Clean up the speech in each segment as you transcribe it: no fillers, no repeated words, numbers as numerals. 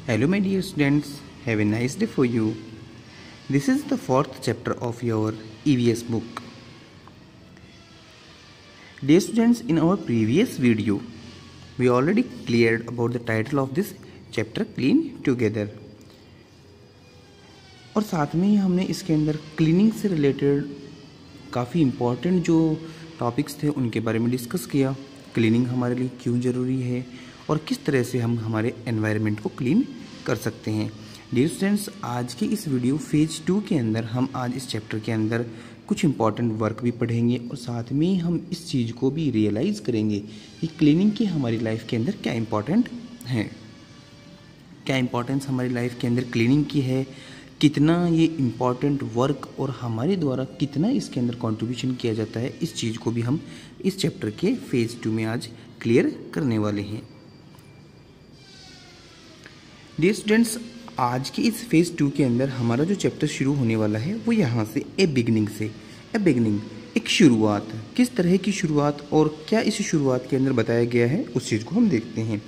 Hello, my dear students. Have a nice day for you. This is the fourth chapter of your EVS book. Dear students, in our previous video, we already cleared about the title of this chapter, Clean Together. और साथ में ही हमने इसके अंदर cleaning से related काफ़ी important जो topics थे उनके बारे में डिस्कस किया। क्लीनिंग हमारे लिए क्यों ज़रूरी है और किस तरह से हम हमारे एनवायरनमेंट को क्लीन कर सकते हैं। डियर स्टूडेंट्स, आज के इस वीडियो फेज 2 के अंदर हम आज इस चैप्टर के अंदर कुछ इंपॉर्टेंट वर्क भी पढ़ेंगे और साथ में ही हम इस चीज़ को भी रियलाइज़ करेंगे कि क्लीनिंग की हमारी लाइफ के अंदर क्या इम्पॉर्टेंट है, क्या इम्पोर्टेंस हमारी लाइफ के अंदर क्लीनिंग की है, कितना ये इम्पॉर्टेंट वर्क और हमारे द्वारा कितना इसके अंदर कंट्रीब्यूशन किया जाता है। इस चीज़ को भी हम इस चैप्टर के फेज 2 में आज क्लियर करने वाले हैं। डियर स्टूडेंट्स, आज के इस फेज 2 के अंदर हमारा जो चैप्टर शुरू होने वाला है वो यहाँ से ए बिगनिंग एक शुरुआत। किस तरह की शुरुआत और क्या इस शुरुआत के अंदर बताया गया है उस चीज़ को हम देखते हैं।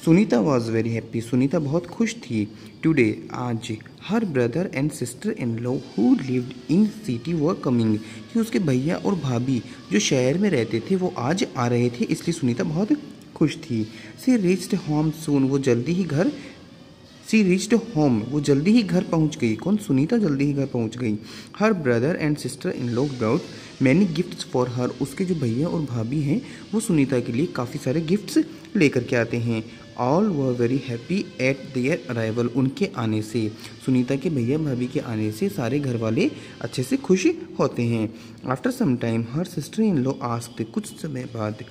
Sunita was very happy, Sunita बहुत खुश थी। टुडे, आज, her brother and sister in law who lived in city were coming, कि उसके भैया और भाभी जो शहर में रहते थे वो आज आ रहे थे, इसलिए सुनीता बहुत खुश थी। सी रीच्ड होम सून, वो जल्दी ही घर वो जल्दी ही घर पहुंच गई। कौन? सुनीता जल्दी ही घर पहुंच गई। Her brother and sister in law brought many gifts for her, उसके जो भैया और भाभी हैं वो सुनीता के लिए काफ़ी सारे गिफ्ट्स लेकर के आते हैं। All were very happy at there arrival, उनके आने से, सुनीता के भैया भाभी के आने से सारे घर वाले अच्छे से खुश होते हैं। After some time her sister in law asked, कुछ समय बाद,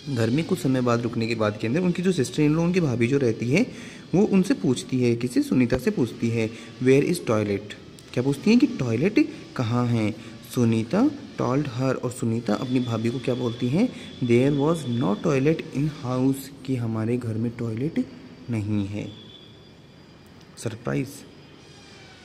घर में कुछ समय बाद रुकने के बाद के अंदर उनकी जो सिस्टर इन लॉ, उनकी भाभी जो रहती है वो उनसे पूछती है, किसी सुनीता से पूछती है, वेयर इज़ टॉयलेट, क्या पूछती है कि टॉयलेट कहाँ है। सुनीता टॉल्ड हर, और सुनीता अपनी भाभी को क्या बोलती हैं, there was no toilet in house, कि हमारे घर में टॉयलेट नहीं है। सरप्राइज।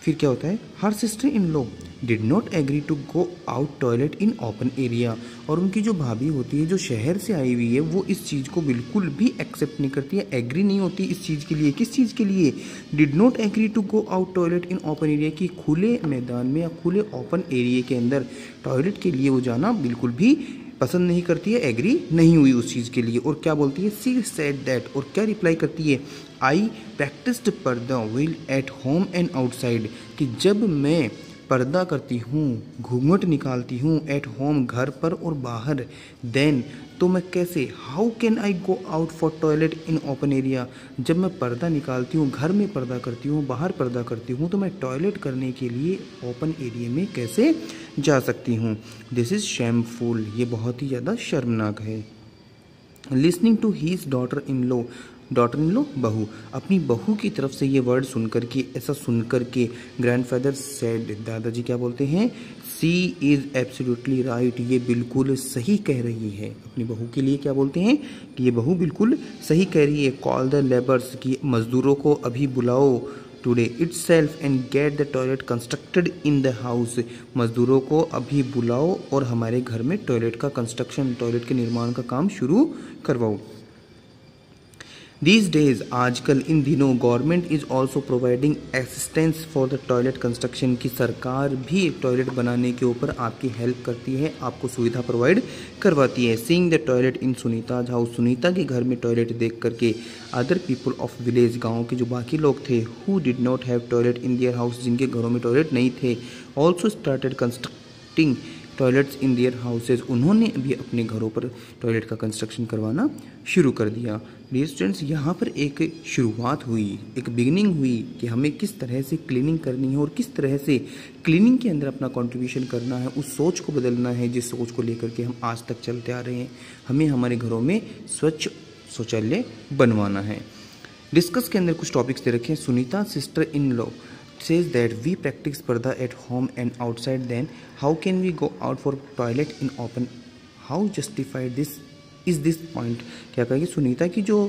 फिर क्या होता है, her sister in law did not agree to go out toilet in open area, और उनकी जो भाभी होती है जो शहर से आई हुई है वो इस चीज़ को बिल्कुल भी एक्सेप्ट नहीं करती है, एग्री नहीं होती इस चीज़ के लिए। किस चीज़ के लिए? Did not agree to go out toilet in open area, कि खुले मैदान में या खुले ओपन एरिया के अंदर टॉयलेट के लिए वो जाना बिल्कुल भी पसंद नहीं करती है, एग्री नहीं हुई उस चीज़ के लिए। और क्या बोलती है, सी सेड दैट, और क्या रिप्लाई करती है, आई प्रैक्टिस्ड पर्दा will at home and outside, कि जब मैं पर्दा करती हूँ, घूंघट निकालती हूँ, एट होम घर पर और बाहर, देन तो मैं कैसे, how can I go out for toilet in open area, जब मैं पर्दा निकालती हूँ, घर में पर्दा करती हूँ, बाहर पर्दा करती हूँ, तो मैं टॉयलेट करने के लिए ओपन एरिया में कैसे जा सकती हूँ। दिस इज़ शेमफुल, ये बहुत ही ज़्यादा शर्मनाक है। Listening to his daughter in law बहू, अपनी बहू की तरफ से ये वर्ड सुनकर के, ऐसा सुनकर के, ग्रैंडफादर सेड, दादाजी क्या बोलते हैं, सी इज़ एब्सोल्युटली राइट, ये बिल्कुल सही कह रही है। अपनी बहू के लिए क्या बोलते हैं कि ये बहू बिल्कुल सही कह रही है। कॉल द लेबर्स, की मज़दूरों को अभी बुलाओ, today itself and get the toilet constructed in the house, मज़दूरों को अभी बुलाओ और हमारे घर में टॉयलेट का कंस्ट्रक्शन, टॉयलेट के निर्माण का काम शुरू करवाओ। दीज डेज, आजकल, इन दिनों, government is also providing assistance for the toilet construction, की सरकार भी टॉयलेट बनाने के ऊपर आपकी हेल्प करती है, आपको सुविधा प्रोवाइड करवाती है। Seeing the toilet in Sunita's house, Sunita के घर में टॉयलेट देख करके, अदर पीपल ऑफ विलेज, गाँव के जो बाकी लोग थे, who did not have toilet in their house, जिनके घरों में टॉयलेट नहीं थे, also started constructing toilets in their houses, उन्होंने भी अपने घरों पर टॉयलेट का कंस्ट्रक्शन करवाना शुरू कर दिया। डियर स्टूडेंट्स, यहाँ पर एक शुरुआत हुई, एक बिगिनिंग हुई कि हमें किस तरह से क्लीनिंग करनी है और किस तरह से क्लीनिंग के अंदर अपना कंट्रीब्यूशन करना है, उस सोच को बदलना है जिस सोच को लेकर के हम आज तक चलते आ रहे हैं। हमें हमारे घरों में स्वच्छ शौचालय बनवाना है। डिस्कस के अंदर कुछ टॉपिक्स दे रखे हैं। Sunita sister in law says that we practice parda at home and outside, then how can we go out for toilet in open, how justified this is this point। क्या कहेगी, सुनीता की जो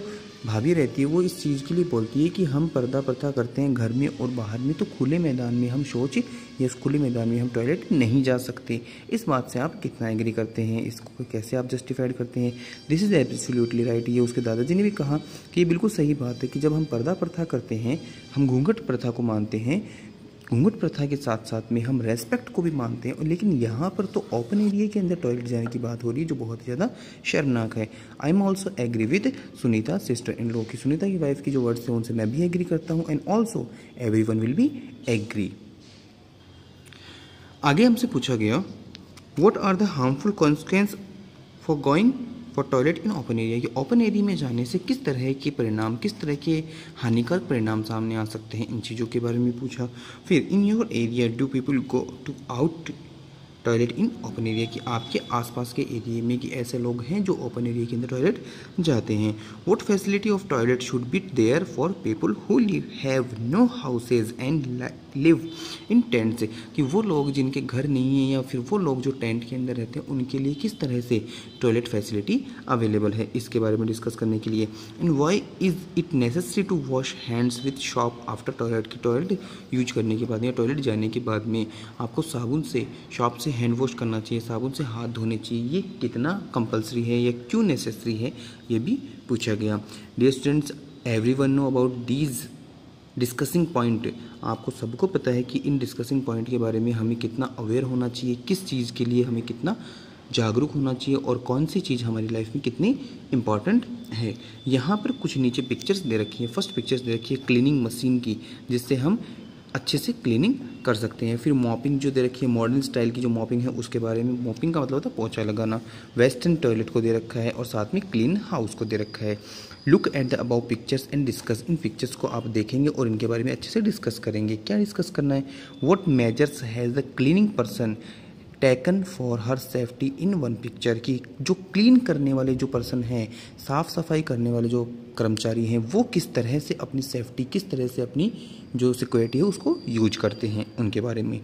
भाभी रहती है वो इस चीज़ के लिए बोलती है कि हम पर्दा प्रथा करते हैं घर में और बाहर में, तो खुले मैदान में हम शौच या खुले मैदान में हम टॉयलेट नहीं जा सकते। इस बात से आप कितना एग्री करते हैं, इसको कैसे आप जस्टिफाइड करते हैं? This is absolutely right. ये उसके दादाजी ने भी कहा कि ये बिल्कुल सही बात है कि जब हम पर्दा प्रथा करते हैं, हम घूंघट प्रथा को मानते हैं, घूंघट प्रथा के साथ साथ में हम रेस्पेक्ट को भी मानते हैं, लेकिन यहाँ पर तो ओपन एरिया के अंदर टॉयलेट जाने की बात हो रही है जो बहुत ही ज़्यादा शर्मनाक है। I am also agree with Sunita sister in law की, सुनीता की वाइफ की जो वर्ड्स हैं उनसे मैं भी एग्री करता हूँ, and also every one will be agree. आगे हमसे पूछा गया what are the harmful consequence for going for toilet in open area, कि ओपन एरिया में जाने से किस तरह के परिणाम, किस तरह के हानिकारक परिणाम सामने आ सकते हैं, इन चीज़ों के बारे में पूछा। फिर in your area do people go to out toilet in open area, कि आपके आसपास के एरिया में कि ऐसे लोग हैं जो ओपन एरिया के अंदर टॉयलेट जाते हैं। What facility of toilet should be there for people who have no houses and live in tents, कि वो लोग जिनके घर नहीं है या फिर वो लोग जो टेंट के अंदर रहते हैं उनके लिए किस तरह से टॉयलेट फैसिलिटी अवेलेबल है, इसके बारे में डिस्कस करने के लिए। And why is it necessary to wash hands with soap after toilet, की टॉयलेट यूज करने के बाद या टॉयलेट जाने के बाद में आपको साबुन से शॉप से हैंड वॉश करना चाहिए, साबुन से हाथ धोने चाहिए, ये कितना कंपलसरी है या क्यों नेसेसरी है, ये भी पूछा गया। Dear students, everyone know about these discussing point, आपको सबको पता है कि इन डिस्कसिंग पॉइंट के बारे में हमें कितना अवेयर होना चाहिए, किस चीज़ के लिए हमें कितना जागरूक होना चाहिए और कौन सी चीज़ हमारी लाइफ में कितनी इंपॉर्टेंट है। यहाँ पर कुछ नीचे पिक्चर्स दे रखी हैं। फर्स्ट पिक्चर्स दे रखी है क्लीनिंग मशीन की, जिससे हम अच्छे से क्लीनिंग कर सकते हैं। फिर मॉपिंग जो दे रखी है, मॉडर्न स्टाइल की जो मॉपिंग है उसके बारे में, मॉपिंग का मतलब होता है पोंछा लगाना। वेस्टर्न टॉयलेट को दे रखा है और साथ में क्लीन हाउस को दे रखा है। Look at the above pictures and discuss, in pictures को आप देखेंगे और इनके बारे में अच्छे से डिस्कस करेंगे। क्या डिस्कस करना है? What measures has the cleaning person taken for her safety in one picture, की जो क्लीन करने वाले जो पर्सन हैं, साफ़ सफाई करने वाले जो कर्मचारी हैं, वो किस तरह से अपनी सेफ्टी, किस तरह से अपनी जो सिक्योरिटी है उसको यूज करते हैं, उनके बारे में।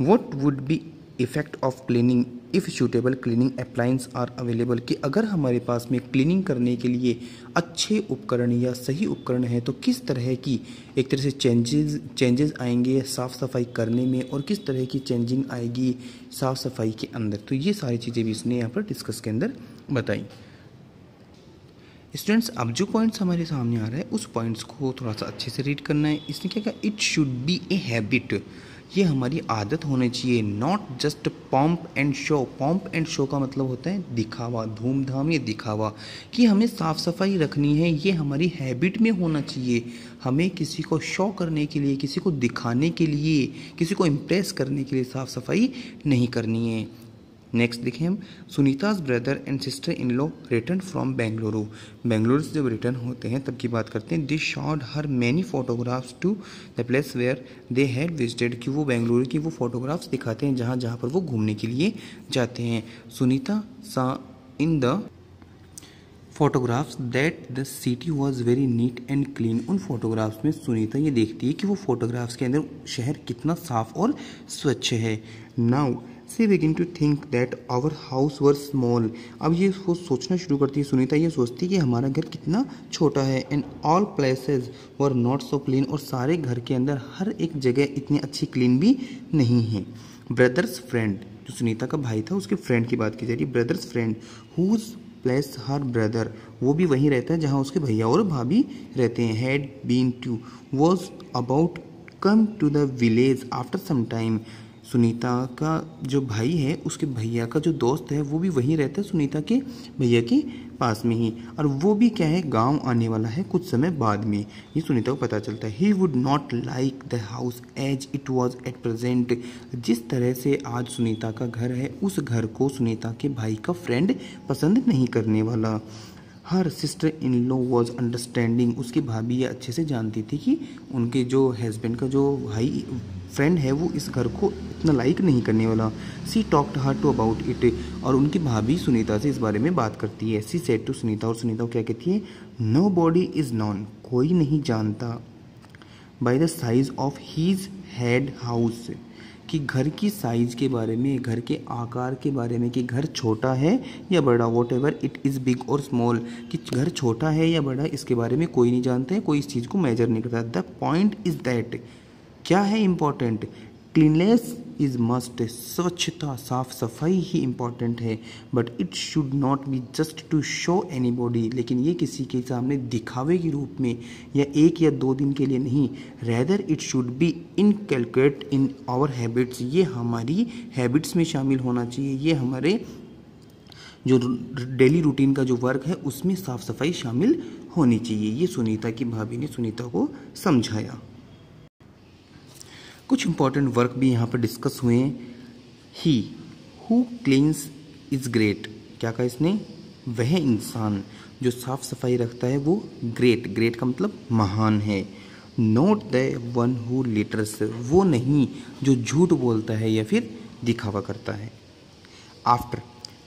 What would be effect of cleaning if suitable cleaning appliance are available, कि अगर हमारे पास में क्लीनिंग करने के लिए अच्छे उपकरण या सही उपकरण है तो किस तरह की एक तरह से चेंजेस आएंगे साफ़ सफाई करने में और किस तरह की चेंजिंग आएगी साफ़ सफाई के अंदर। तो ये सारी चीज़ें भी इसने यहाँ पर डिस्कस के अंदर बताई। स्टूडेंट्स, अब जो पॉइंट्स हमारे सामने आ रहा है उस पॉइंट्स को थोड़ा सा अच्छे से रीड करना है। इसने क्या कहा? It should be a habit, ये हमारी आदत होनी चाहिए, not just pomp and show. Pomp and show का मतलब होता है दिखावा, धूमधाम या दिखावा, कि हमें साफ़ सफाई रखनी है, ये हमारी हैबिट में होना चाहिए। हमें किसी को शो करने के लिए, किसी को दिखाने के लिए, किसी को इम्प्रेस करने के लिए साफ़ सफाई नहीं करनी है। नेक्स्ट देखें हम, Sunita's brother and sister in law return from Bengaluru, Bengaluru से जब रिटर्न होते हैं तब की बात करते हैं। They showed her many photographs to the place where they had visited, कि वो बेंगलुरु की वो फोटोग्राफ्स दिखाते हैं जहाँ जहाँ पर वो घूमने के लिए जाते हैं। सुनीता सा in the photographs that the city was very neat and clean, उन फोटोग्राफ्स में सुनीता ये देखती है कि वो फोटोग्राफ्स के अंदर शहर कितना साफ और स्वच्छ है। Now she begin to think that our house were small, अब ये वो सोचना शुरू करती है, सुनीता ये सोचती है कि हमारा घर कितना छोटा है। And all places were not so clean, और सारे घर के अंदर हर एक जगह इतनी अच्छी क्लीन भी नहीं है। ब्रदर्स फ्रेंड, जो सुनीता का भाई था उसके फ्रेंड की बात की जा रही है। Brother's friend whose place her brother, वो भी वहीं रहता है जहाँ उसके भैया और भाभी रहते हैं। Had been to was about come to the village after some time, Sunita का जो भाई है उसके भैया का जो दोस्त है वो भी वहीं रहता है सुनीता के भैया के पास में ही, और वो भी क्या है गांव आने वाला है कुछ समय बाद में, ये सुनीता को पता चलता है। He would not like the house as it was at present, जिस तरह से आज सुनीता का घर है उस घर को सुनीता के भाई का फ्रेंड पसंद नहीं करने वाला। हर sister in law was understanding, उसकी भाभी ये अच्छे से जानती थी कि उनके जो हस्बैंड का जो भाई फ्रेंड है वो इस घर को इतना लाइक नहीं करने वाला। She talked her to about it, और उनकी भाभी सुनीता से इस बारे में बात करती है। सी सेड टू सुनीता, और सुनीता को क्या कहती है? नो बॉडी इज नॉन, कोई नहीं जानता, by the size of his head house, कि घर की साइज़ के बारे में, घर के आकार के बारे में, कि घर छोटा है या बड़ा, what ever it is big और स्मॉल, कि घर छोटा है या बड़ा इसके बारे में कोई नहीं जानता है, कोई इस चीज़ को मेजर नहीं करता। द पॉइंट इज़ दैट, क्या है इम्पॉर्टेंट, क्लीननेस इज़ मस्ट, स्वच्छता साफ सफाई ही इम्पॉर्टेंट है, but it should not be just to show anybody, लेकिन ये किसी के सामने दिखावे के रूप में या 1 या 2 दिन के लिए नहीं, rather it should be inculcate in our habits, ये हमारी हैबिट्स में शामिल होना चाहिए, ये हमारे जो डेली रूटीन का जो वर्क है उसमें साफ सफाई शामिल होनी चाहिए। ये सुनीता की भाभी ने सुनीता को समझाया। कुछ इंपॉर्टेंट वर्क भी यहाँ पर डिस्कस हुए हैं। He who cleans is great, क्या कहा इसने, वह इंसान जो साफ सफाई रखता है वो ग्रेट, ग्रेट का मतलब महान है। Not the one who litres, वो नहीं जो झूठ बोलता है या फिर दिखावा करता है। After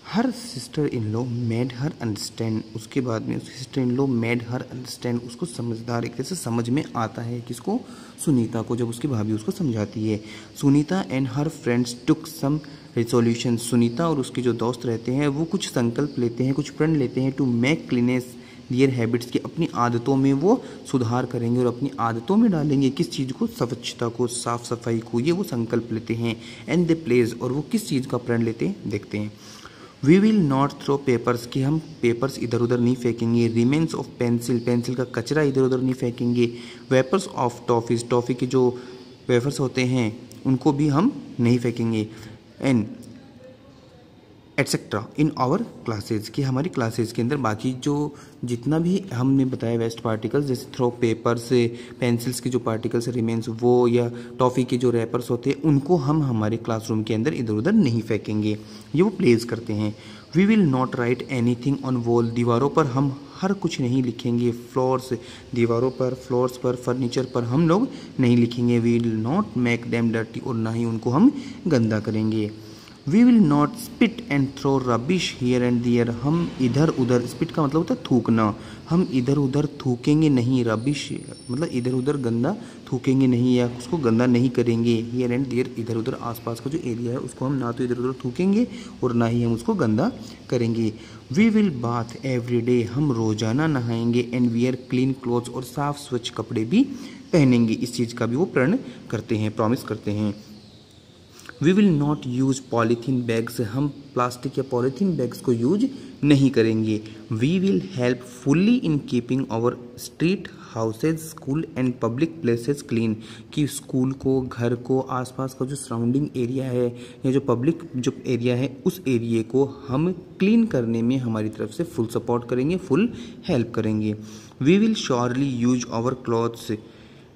her sister in law made her understand, उसके बाद में उसकी sister in law made her understand, उसको समझदार एक तरह से समझ में आता है, किसको, सुनीता को, जब उसकी भाभी उसको समझाती है। Sunita and her friends took some resolution, Sunita और उसके जो दोस्त रहते हैं वो कुछ संकल्प लेते हैं, कुछ प्रण लेते हैं, to make cleanness their habits, की अपनी आदतों में वो सुधार करेंगे और अपनी आदतों में डालेंगे किस चीज़ को, स्वच्छता को, साफ सफाई को, ये वो संकल्प लेते हैं। एंड दे प्लेज, और वो किस चीज़ का प्रण लेते हैं देखते हैं। We will not throw papers, कि हम पेपर्स इधर उधर नहीं फेंकेंगे। रिमेन्स ऑफ पेंसिल, पेंसिल का कचरा इधर उधर नहीं फेंकेंगे। वेपर्स ऑफ टॉफ़ीज़, टॉफ़ी के जो वेफर्स होते हैं उनको भी हम नहीं फेंकेंगे। And etcetera in our classes, कि हमारी क्लासेज के अंदर बाकी जो जितना भी हमने बताया वेस्ट पार्टिकल्स, जैसे थ्रो पेपर्स, पेंसिल्स के जो पार्टिकल्स रिमेन्स वो, या टॉफ़ी के जो रैपर्स होते हैं उनको हम हमारे क्लासरूम के अंदर इधर उधर नहीं फेंकेंगे, ये वो प्लेस करते हैं। We will not write anything on wall, दीवारों पर हम हर कुछ नहीं लिखेंगे। फ्लोर्स, दीवारों पर, फ्लोर्स पर, फर्नीचर पर हम लोग नहीं लिखेंगे। We will not make them dirty, और ना ही उनको हम गंदा करेंगे। We will not spit and throw rubbish here and there, हम इधर उधर, स्पिट का मतलब होता है थूकना, हम इधर उधर थूकेंगे नहीं, रबिश मतलब इधर उधर गंदा थूकेंगे नहीं या उसको गंदा नहीं करेंगे। हियर एंड दियर, इधर उधर आसपास का जो एरिया है उसको हम ना तो इधर उधर थूकेंगे और ना ही हम उसको गंदा करेंगे। We will bath every day, हम रोजाना नहाएंगे। एंड वियर क्लीन क्लोथ्स, और साफ स्वच्छ कपड़े भी पहनेंगे। इस चीज़ का भी वो प्रण करते हैं, प्रॉमिस करते हैं। We will not use polythene bags, हम प्लास्टिक या पॉलीथीन बैग्स को यूज नहीं करेंगे। We will help fully in keeping our street, houses, school and public places clean, कि स्कूल को, घर को, आसपास का जो सराउंडिंग एरिया है या जो पब्लिक जो एरिया है उस एरिए को हम क्लीन करने में हमारी तरफ से फुल सपोर्ट करेंगे, फुल हेल्प करेंगे। We will surely use our clothes,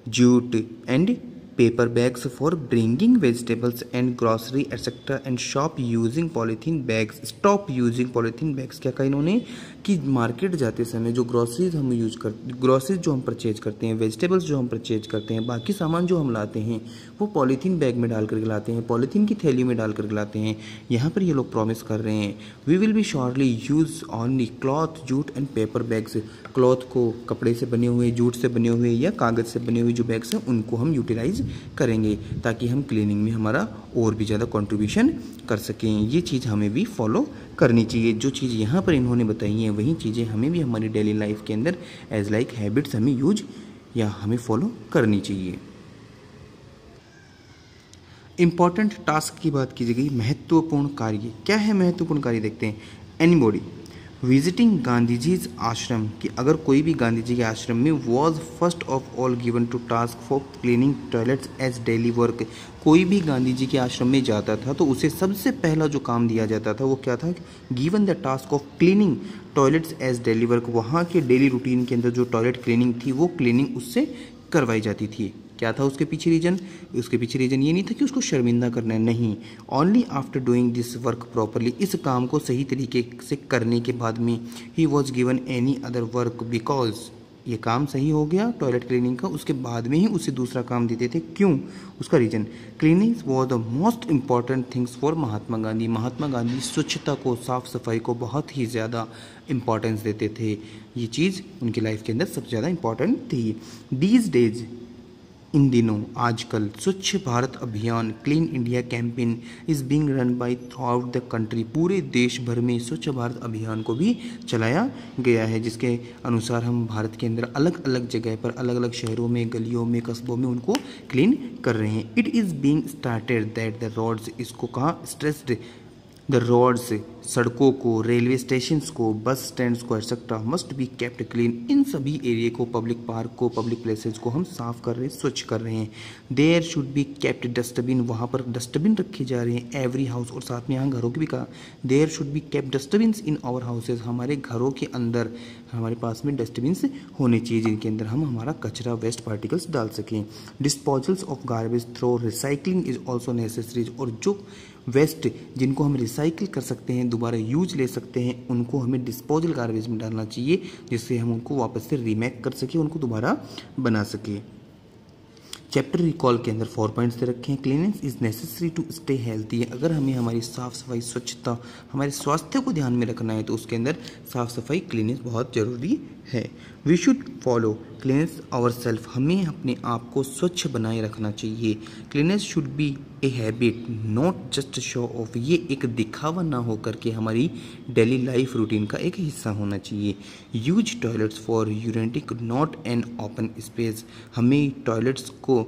jute and paper bags for bringing vegetables and grocery etc and shop using polythene bags, stop using polythene bags। क्या कहा इन्होंने कि मार्केट जाते समय जो ग्रोसरीज हम यूज करते, ग्रोसरीज जो हम परचेज करते हैं, वेजिटेबल्स जो हम परचेज करते हैं, बाकी सामान जो हम लाते हैं वो पॉलीथीन बैग में डाल करके लाते हैं, पॉलीथीन की थैली में डाल करके लाते हैं। यहाँ पर ये लोग प्रॉमिस कर रहे हैं we will be surely use only cloth, jute and paper bags, cloth को, कपड़े से बने हुए, जूट से बने हुए या कागज़ से बने हुए जो बैग्स हैं उनको हम यूटिलाइज करेंगे ताकि हम क्लीनिंग में हमारा और भी ज़्यादा कंट्रीब्यूशन कर सकें। ये चीज़ हमें भी फॉलो करनी चाहिए। जो चीज़ यहाँ पर इन्होंने बताई हैं वही चीज़ें हमें भी हमारी डेली लाइफ के अंदर एज लाइक हैबिट्स हमें यूज या हमें फॉलो करनी चाहिए। इम्पॉर्टेंट टास्क की बात की गई, महत्वपूर्ण कार्य क्या है? महत्वपूर्ण कार्य देखते हैं। एनीबॉडी विजिटिंग गांधी जीज आश्रम, कि अगर कोई भी गांधी जी के आश्रम में was first of all given to task for cleaning toilets as daily work, कोई भी गांधी जी के आश्रम में जाता था तो उसे सबसे पहला जो काम दिया जाता था वो क्या था? Given the task of cleaning toilets as daily work, वहाँ के डेली रूटीन के अंदर जो टॉयलेट क्लीनिंग थी वो क्लीनिंग उससे करवाई जाती थी। क्या था उसके पीछे रीजन? उसके पीछे रीजन ये नहीं था कि उसको शर्मिंदा करना है, नहीं, only after doing this work properly, इस काम को सही तरीके से करने के बाद में he was given any other work, because ये काम सही हो गया टॉयलेट क्लीनिंग का, उसके बाद में ही उसे दूसरा काम देते थे। क्यों? उसका reason, cleaning was the most important things for Mahatma Gandhi. Mahatma Gandhi स्वच्छता को, साफ सफाई को बहुत ही ज़्यादा इंपॉर्टेंस देते थे। ये चीज़ उनकी लाइफ के अंदर सबसे ज़्यादा इंपॉर्टेंट थी। दीज डेज इन दिनों आजकल स्वच्छ भारत अभियान clean India campaign is being run by through the country. पूरे देश भर में स्वच्छ भारत अभियान को भी चलाया गया है, जिसके अनुसार हम भारत के अंदर अलग अलग जगह पर, अलग अलग शहरों में, गलियों में, कस्बों में उनको क्लीन कर रहे हैं। It is being started that the roads, इसको कहा स्ट्रेस्ड, द रोड्स, सड़कों को, रेलवे स्टेशंस को, बस स्टैंड्स को etcetera must be kept clean. इन सभी एरिया को, पब्लिक पार्क को, पब्लिक प्लेसेस को हम साफ कर रहे हैं, स्वच्छ कर रहे हैं। There should be kept dustbin, वहाँ पर डस्टबिन रखे जा रहे हैं एवरी हाउस, और साथ में यहाँ घरों की भी कहा there should be kept dustbin in our houses, हमारे घरों के अंदर हमारे पास में डस्टबिन होने चाहिए जिनके अंदर हम हमारा कचरा, वेस्ट पार्टिकल्स डाल सकें। Disposals of garbage throw recycling is also necessary, और जो वेस्ट जिनको हम रिसाइकिल कर सकते हैं, दोबारा यूज ले सकते हैं, उनको हमें डिस्पोजल गार्बेज में डालना चाहिए, जिससे हम उनको वापस से रीमेक कर सकें, उनको दोबारा बना सकें। चैप्टर रिकॉल के अंदर 4 पॉइंट्स दे रखे हैं। Cleanness is necessary to stay healthy, अगर हमें हमारी साफ सफाई, स्वच्छता, हमारे स्वास्थ्य को ध्यान में रखना है तो उसके अंदर साफ सफाई, क्लीनेस बहुत जरूरी है। We should follow cleanness our self, हमें अपने आप को स्वच्छ बनाए रखना चाहिए। Cleanness should be a habit not just show off, ये एक दिखावा ना हो करके हमारी डेली लाइफ रूटीन का एक हिस्सा होना चाहिए। यूज टॉयलेट्स फॉर यूरेटिक नॉट एन ओपन स्पेस, हमें टॉयलेट्स को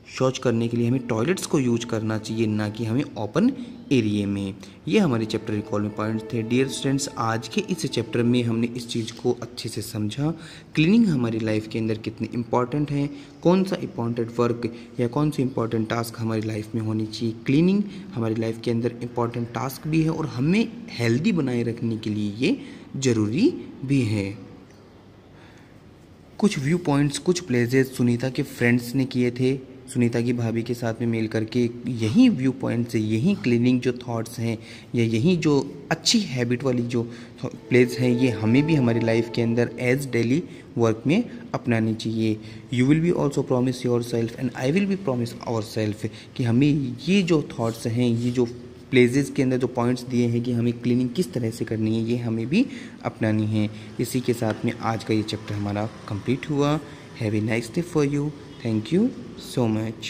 शौच करने के लिए हमें टॉयलेट्स को यूज करना चाहिए, ना कि हमें ओपन एरिया में। ये हमारे चैप्टर रिकॉल में पॉइंट्स थे। डियर स्टूडेंट्स, आज के इस चैप्टर में हमने इस चीज़ को अच्छे से समझा, क्लीनिंग हमारी लाइफ के अंदर कितनी इंपॉर्टेंट है, कौन सा इंपॉर्टेंट वर्क या कौन सी इंपॉर्टेंट टास्क हमारी लाइफ में होनी चाहिए। क्लीनिंग हमारी लाइफ के अंदर इंपॉर्टेंट टास्क भी है और हमें हेल्दी बनाए रखने के लिए ये ज़रूरी भी है। कुछ व्यू पॉइंट्स, कुछ प्लेसेस सुनीता के फ्रेंड्स ने किए थे, सुनीता की भाभी के साथ में मिल करके। यही व्यू पॉइंट से, यही क्लीनिंग जो थॉट्स हैं या यही जो अच्छी हैबिट वाली जो प्लेस हैं, ये हमें भी हमारी लाइफ के अंदर एज डेली वर्क में अपनानी चाहिए। You will be also promise your self and I will be promise our self, कि हमें ये जो थॉट्स हैं, ये जो प्लेसेस के अंदर जो पॉइंट्स दिए हैं कि हमें क्लीनिंग किस तरह से करनी है, ये हमें भी अपनानी है। इसी के साथ में आज का ये चैप्टर हमारा कंप्लीट हुआ। Have a nice day for you. Thank you so much.